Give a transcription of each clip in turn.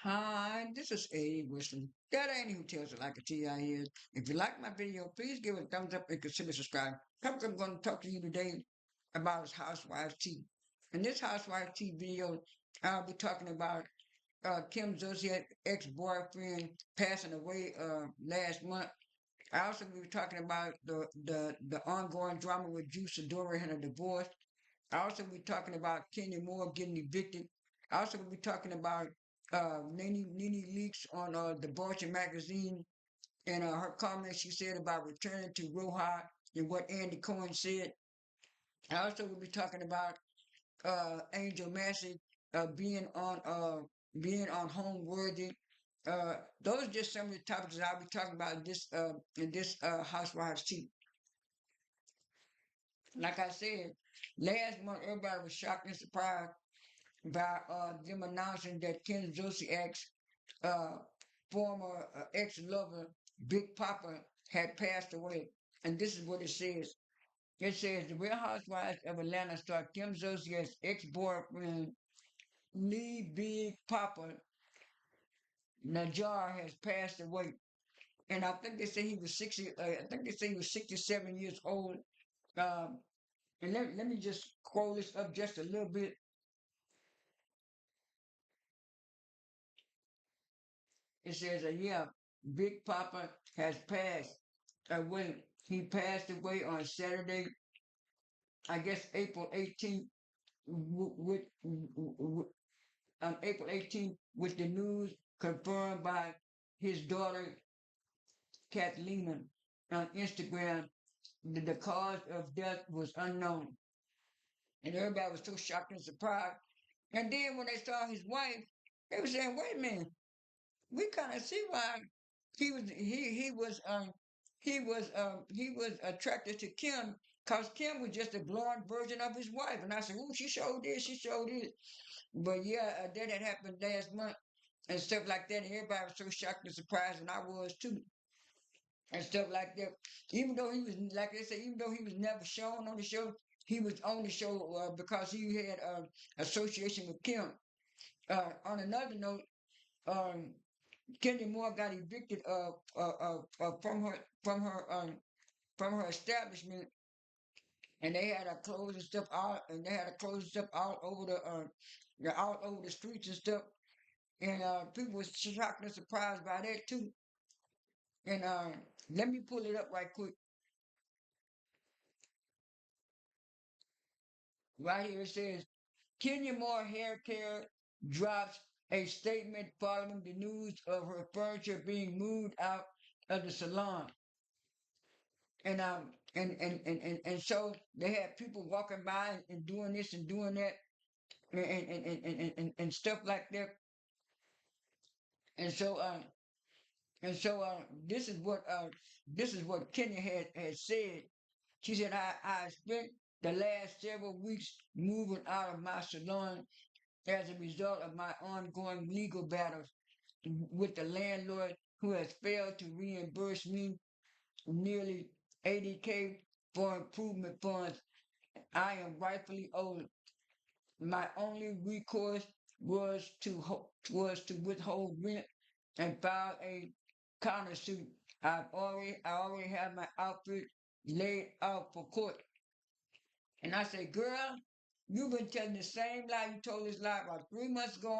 Hi, this is A. Wisdom. That ain't who tells it like a TI is. If you like my video, please give it a thumbs up and consider subscribing. I'm going to talk to you today about Housewives Tea. In this Housewives Tea video, I'll be talking about Kim Zolciak's ex-boyfriend passing away last month. I also will be talking about the ongoing drama with Juice Adora and a divorce. I also will be talking about Keyna More getting evicted. I also will be talking about Nene Leaks on the Vulture Magazine and her comments she said about returning to Roja and what Andy Cohen said. I also will be talking about Angel Massie being on Homeworthy. Those are just some of the topics that I'll be talking about in this Housewives Tea. Like I said, last month everybody was shocked and surprised by them announcing that Ken Zolciak's uh, former ex-lover, Big Papa, had passed away. And this is what it says. It says, the Real Housewives of Atlanta star Kim Zolciak's ex-boyfriend, Lee Big Papa Najjar, has passed away. And I think they say he was 60, I think they say he was 67 years old. Um, and let me just scroll this up just a little bit. It says, yeah, Big Papa has passed away. He passed away on Saturday, I guess April 18th, with April 18th, with the news confirmed by his daughter Kathleen on Instagram. The cause of death was unknown, and everybody was so shocked and surprised. And then when they saw his wife, they were saying, "Wait a minute, we kind of see why he was he was attracted to Kim because Kim was just a blonde version of his wife." And I said, "Ooh, she showed this." But yeah, that had happened last month and stuff like that. And everybody was so shocked and surprised, and I was too, and stuff like that. Even though he was, like they said, even though he was never shown on the show, he was on the show because he had association with Kim. On another note, um, Kenya Moore got evicted from her establishment, and they had to close and stuff out, and they had to close stuff all over all over the streets and stuff. And people was shocked and surprised by that too. And let me pull it up right quick. Right here it says Kenya Moore Hair Care drops a statement following the news of her furniture being moved out of the salon. And so they had people walking by and doing this and doing that and stuff like that. And so and so this is what Kenya had said. She said, I spent the last several weeks moving out of my salon as a result of my ongoing legal battles with the landlord who has failed to reimburse me nearly 80K for improvement funds I am rightfully owed. My only recourse was to withhold rent and file a countersuit. I already have my outfit laid out for court. And I say, girl, you've been telling the same lie you told this lie about 3 months ago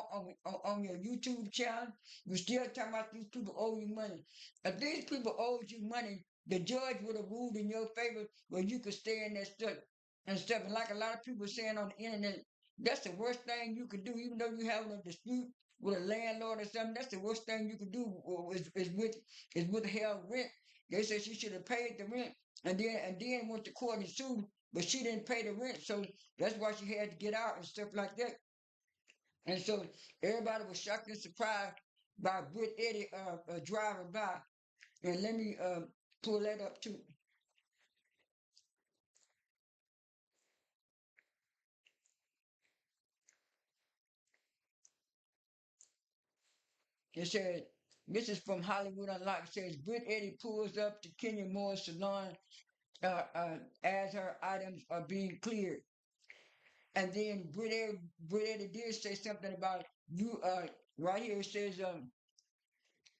on your YouTube channel. You're still talking about these people owe you money. If these people owed you money, the judge would have ruled in your favor where you could stay in that stuff and stuff. And like a lot of people saying on the internet, that's the worst thing you could do, even though you're having a dispute with a landlord or something. That's the worst thing you could do is withheld rent. They said she should have paid the rent and then went to court and sued, but she didn't pay the rent, so that's why she had to get out and stuff like that. And so everybody was shocked and surprised by Britt Eddie driving by. And let me pull that up too. It says, this is from Hollywood Unlocked. It says, Britt Eddie pulls up to Kenya Moore's salon as her items are being cleared. And then Britt Eddie did say something about you right here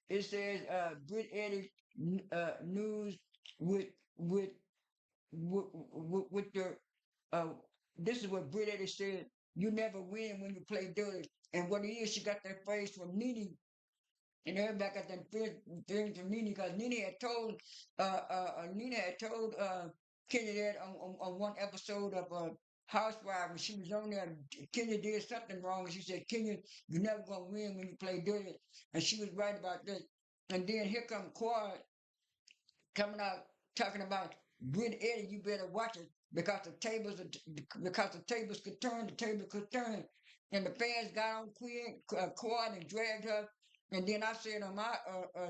it says Brit Eddie news with with with the uh this is what Brit Eddie said. You never win when you play dirty. And what it is, she got that phrase from Nene. And everybody got that feeling from Nene because Nene had told Kenya that on one episode of Housewives when she was on there. Kenya did something wrong, and she said, "Kenya, you're never gonna win when you play dirty," and she was right about that. And then here come Quad coming out talking about Brit Eddie, you better watch it because the tables could turn, the table could turn. And the fans got on Quad and dragged her. And then I said on my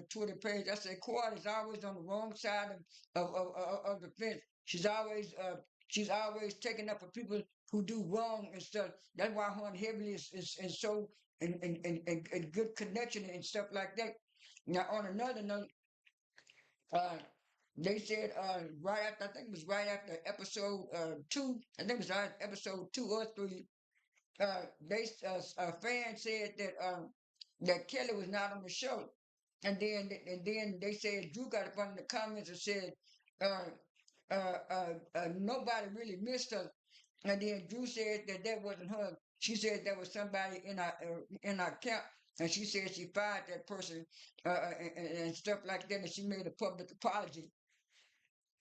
Twitter page, I said Quad is always on the wrong side of the fence. She's always taking up for people who do wrong and stuff. That's why her and Heavenly is so in good connection and stuff like that. Now on another note, uh, they said right after I think it was right after episode two. I think it was right episode 2 or 3. A fan said that Kelly was not on the show, and then they said Drew got up in the comments and said uh, nobody really missed her, and then Drew said that wasn't her. She said that was somebody in our camp, and she said she fired that person and stuff like that, and she made a public apology.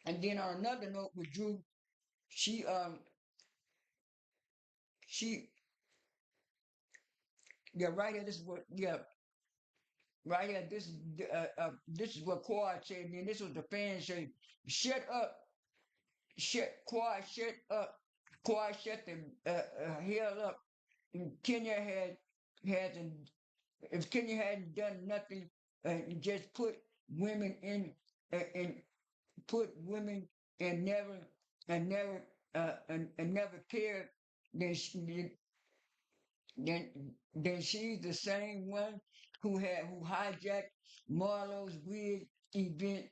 And then on another note with Drew, she she yeah right here this is what yeah right here this is what Quad said. And then this was the fans saying, "Shut up, shut up, Quad, shut the hell up." And Kenya hasn't if Kenya hadn't done nothing and just put women in put women and never and never cared, then then then she's the same one who hijacked Marlo's wig event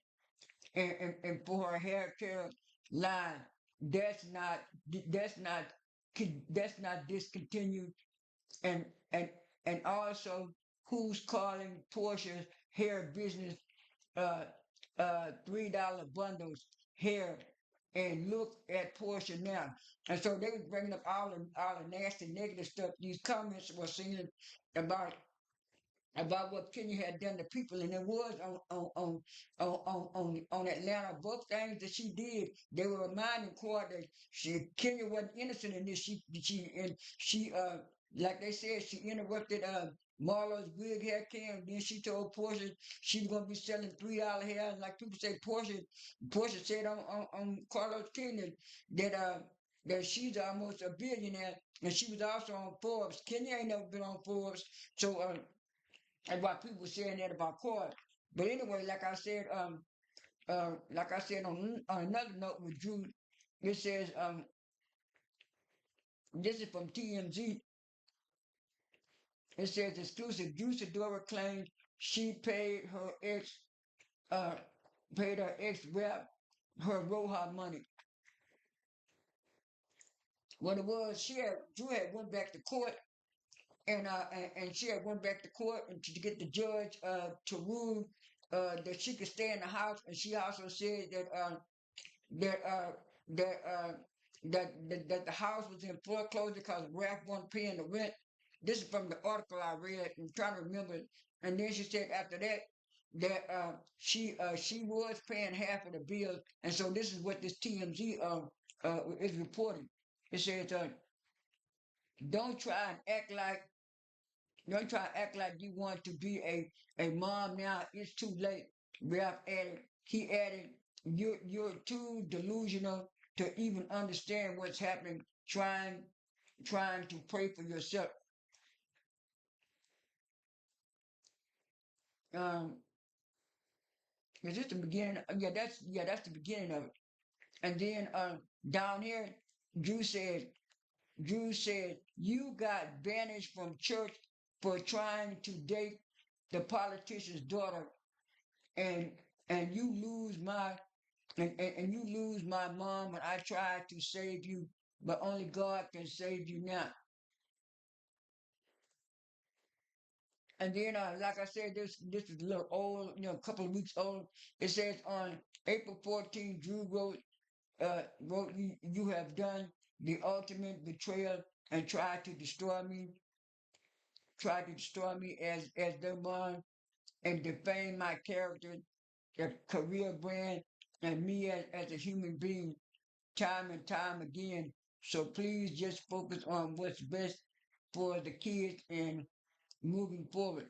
and for her hair care line. That's not that's not that's not discontinued and and and also who's calling Portia's hair business uh $3 bundles hair and look at Portia now. And so they was bringing up all the nasty negative stuff. These comments were saying about what Kenya had done to people, and it was on Atlanta. Both things that she did, they were reminding Court that Kenya wasn't innocent in this. She like they said, she interrupted Marlo's wig hair cam. Then she told Portia she was gonna be selling $3 hair. And like people say, Portia said on Carlos Kenya that she's almost a billionaire, and she was also on Forbes. Kenya ain't never been on Forbes, so and why people saying that about Corey. But anyway, like I said on another note with Drew, it says this is from TMZ. It says exclusive. Drew Sidora claims she uh paid her ex rep her Roja money. What it was, Drew had went back to court and she had went back to court and to get the judge to rule that she could stay in the house, and she also said that uh, that uh, that the house was in foreclosure because Ralph wasn't paying the rent. This is from the article I read. I'm trying to remember it. And then she said after that that she was paying half of the bill, and so this is what this TMZ is reporting. It says don't try and act like don't try to act like you want to be a mom now. It's too late. Ralph added. He added, you're too delusional to even understand what's happening. Trying to pray for yourself. Um, is this the beginning? Yeah, that's the beginning of it. And then down here, Drew said, you got banished from church for trying to date the politician's daughter, and and you lose my and you lose my mom when I tried to save you, but only God can save you now. And then, like I said, this is a little old, a couple of weeks old. It says on April 14th, Drew wrote you have done the ultimate betrayal and tried to destroy me as their mom and defame my character, their career brand, and me as a human being time and time again. So please just focus on what's best for the kids and moving forward.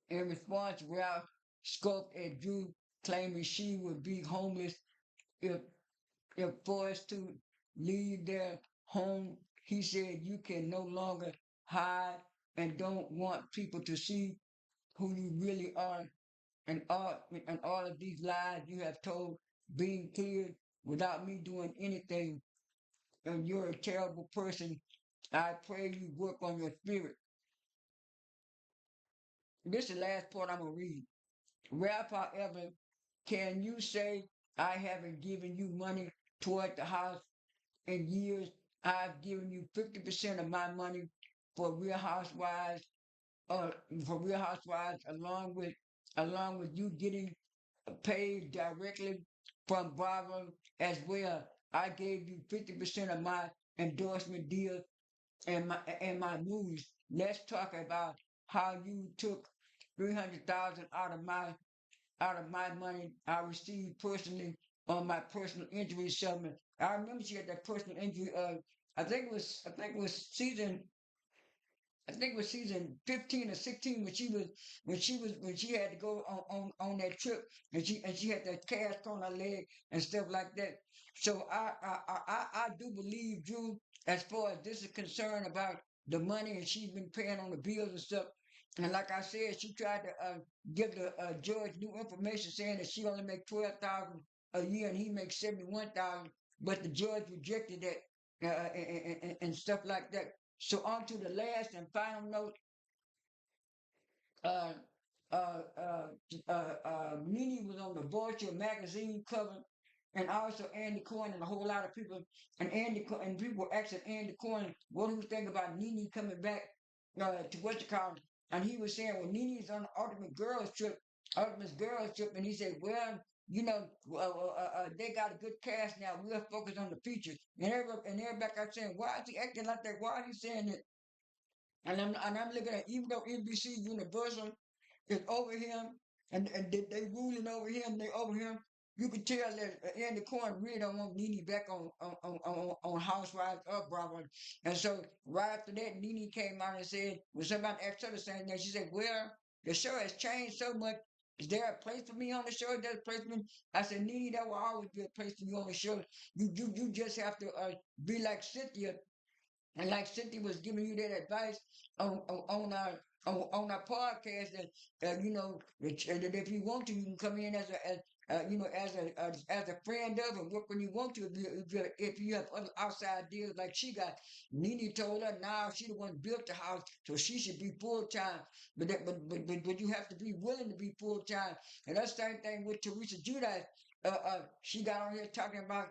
In response, Ralph scoffed at Drew, claiming she would be homeless if if forced to leave their home. He said, "You can no longer hide and don't want people to see who you really are, and all of these lies you have told being cleared without me doing anything. And you're a terrible person. I pray you work on your spirit." This is the last part I'm gonna read. Ralph, however, can you say I haven't given you money toward the house in years? I've given you 50% of my money for Real Housewives, uh, for Real Housewives, along with you getting paid directly from Bravo as well. I gave you 50% of my endorsement deal and my movies. Let's talk about how you took 300,000 out of my money I received personally on my personal injury settlement. I remember she had that personal injury. I think it was I think it was season 15 or 16 when she had to go on that trip and she had that cast on her leg and stuff like that. So I do believe Drew as far as this is concerned about the money and she's been paying on the bills and stuff. And like I said, she tried to give the judge new information saying that she only make 12,000 a year and he makes 71,000, but the judge rejected that and stuff like that. So on to the last and final note, uh, Nene was on the Vulture magazine cover, and also Andy Cohen and a whole lot of people. And and people were asking Andy Cohen what he was thinking about Nene coming back to what you call it. And he was saying, well, Nene's on the Ultimate Girls Trip, and he said, well, they got a good cast now. We'll focus on the features. And everybody got saying, why is he acting like that? Why is he saying that? And I'm looking at even though NBC Universal is over him and they ruling over him, they over him. You can tell that Andy Cohen really don't want Nene back on Housewives of Bravo. And so right after that, Nene came out and said, when somebody asked her the same thing, she said, well, the show has changed so much. Is there a place for me on the show? Is there a place for me? I said, Nene, there will always be a place for you on the show. You just have to be like Cynthia and like Cynthia was giving you that advice on our podcast that that if you want to, you can come in as as a friend of and work when you want to. If you have other outside deals like she got, Nene told her now she the one built the house, so she should be full time. But you have to be willing to be full time. And that's the same thing with Teresa Judah. She got on here talking about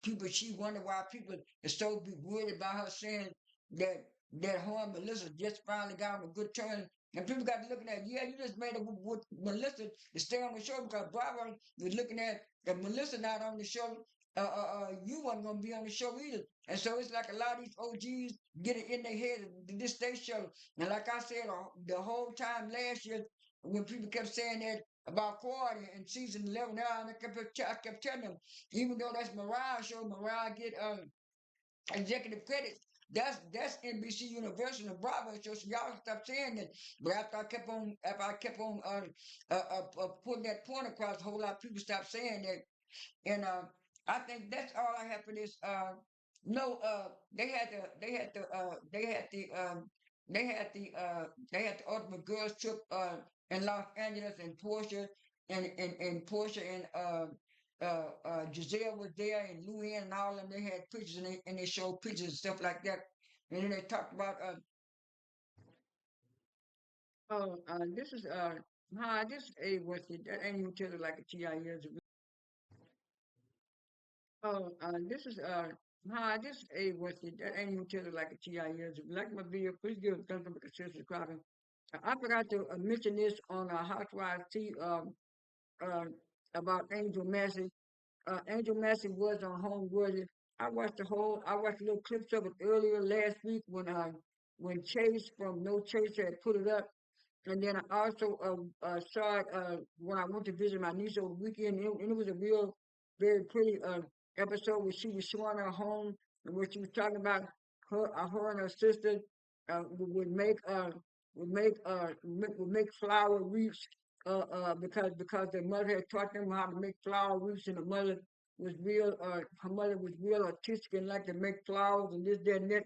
people. She wondered why people are so be worried about her saying that her and Melissa just finally got on a good term. And people got to looking at, yeah, you just made it with Melissa to stay on the show because Bravo was looking at if Melissa not on the show, you wasn't gonna be on the show either. And so it's like a lot of these OGs get it in their head that this they show. And like I said, the whole time last year when people kept saying that about Quad in season 11, now I kept telling them, even though that's Mariah's show, Mariah get executive credit. That's NBC Universal and Bravo show. So y'all stop saying that. But after I kept on putting that point across, a whole lot of people stopped saying that. And I think that's all I have for this. No, they had the ultimate girls trip in Los Angeles and Portia and Giselle was there and Luann and all of them. They had pictures and they showed pictures and stuff like that. And then they talked about this is hi, this is A Worthy. That ain't even tell it like a TI years ago. This is hi, this is A Worthy. That ain't even tell it like a TI years ago. Like my video, please give a thumbs up and consider subscribing. I forgot to mention this on Housewives Tea uh, about Angel Massie. Angel Massie was on Homeworthy. I watched little clips of it earlier last week when Chase from No Chaser had put it up. And then I also saw it when I went to visit my niece over the weekend. And it was a real, very pretty episode where she was showing her home and where she was talking about her and her sister would make would make flower wreaths because their mother had taught them how to make flower wreaths, and her mother was real artistic and liked to make flowers and this, that, and that.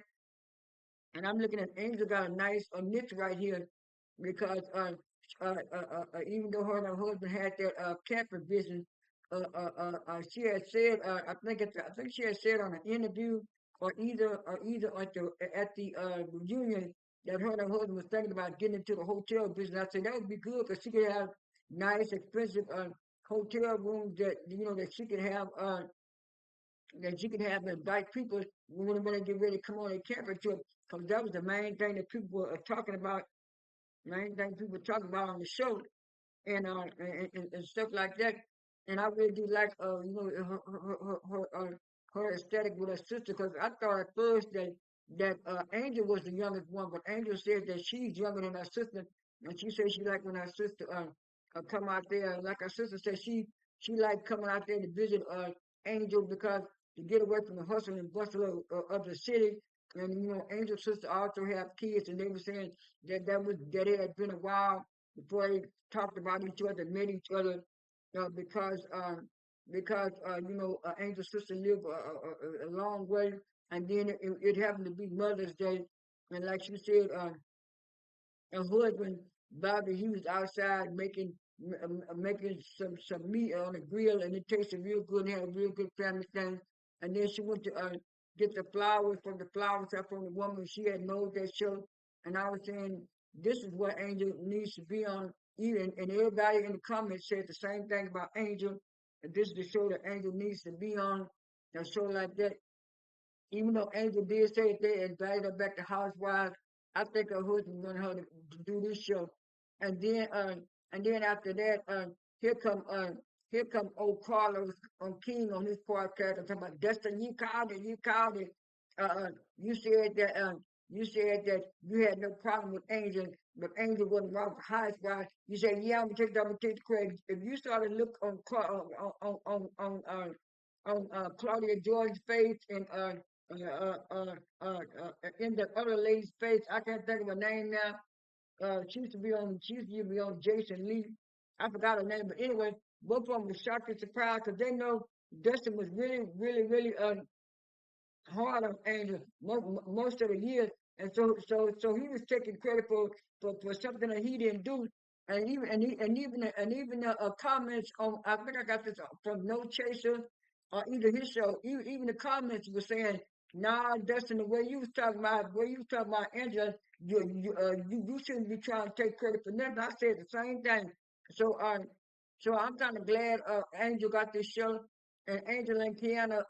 And I'm looking at Angel got a nice niche right here because even though her and her husband had that camper business, she had said I think she had said on an interview or either at the reunion that her and her husband was thinking about getting into the hotel business. I said that would be good because she could have nice expensive hotel rooms that she could have and invite people when they get ready to come on a camping trip. Because that was the main thing that people were talking about, main thing people were talking about on the show and stuff like that. And I really do like her aesthetic with her sister because I thought at first that Angel was the youngest one, but Angel says that she's younger than her sister, and she says she like when her sister come out there. Like her sister said, she like coming out there to visit Angel because to get away from the hustle and bustle of the city. And Angel's sister also have kids, and they were saying that it had been a while before they talked about each other, met each other, because Angel's sister lived a long way, and then it happened to be Mother's Day, and like she said, her husband Bobby, he was outside making some meat on a grill, and it tasted real good. And had a real good family thing. And then she went to get the flowers from the flower shop from the woman. She had known that show, and I was saying this is what Angel needs to be on. Even and everybody in the comments said the same thing about Angel. And this is the show that Angel needs to be on. A show like that, even though Angel did say that they invited her back to Housewives, I think her husband wanted her to do this show. And then after that, here come old Carlos on King on his podcast and talking about Dustin, you called it. You said that you had no problem with Angel, but Angel wasn't wrong for Housewives. You said, yeah, I'm gonna take the credit. If you started to look on Claudia George's face and in the other lady's face. I can't think of her name now. She used to be on Jason Lee. I forgot her name, but anyway, both of them were shocked and surprised because they know Dustin was really, really, really hard on Angel most of the year, and so he was taking credit for something that he didn't do, and even comments on I think I got this from No Chaser or either his show, even the comments were saying, "Nah, Dustin, the way you was talking about Angela, you shouldn't be trying to take credit for nothing." I said the same thing, so so I'm kind of glad Angel got this show, and Angel and Keyna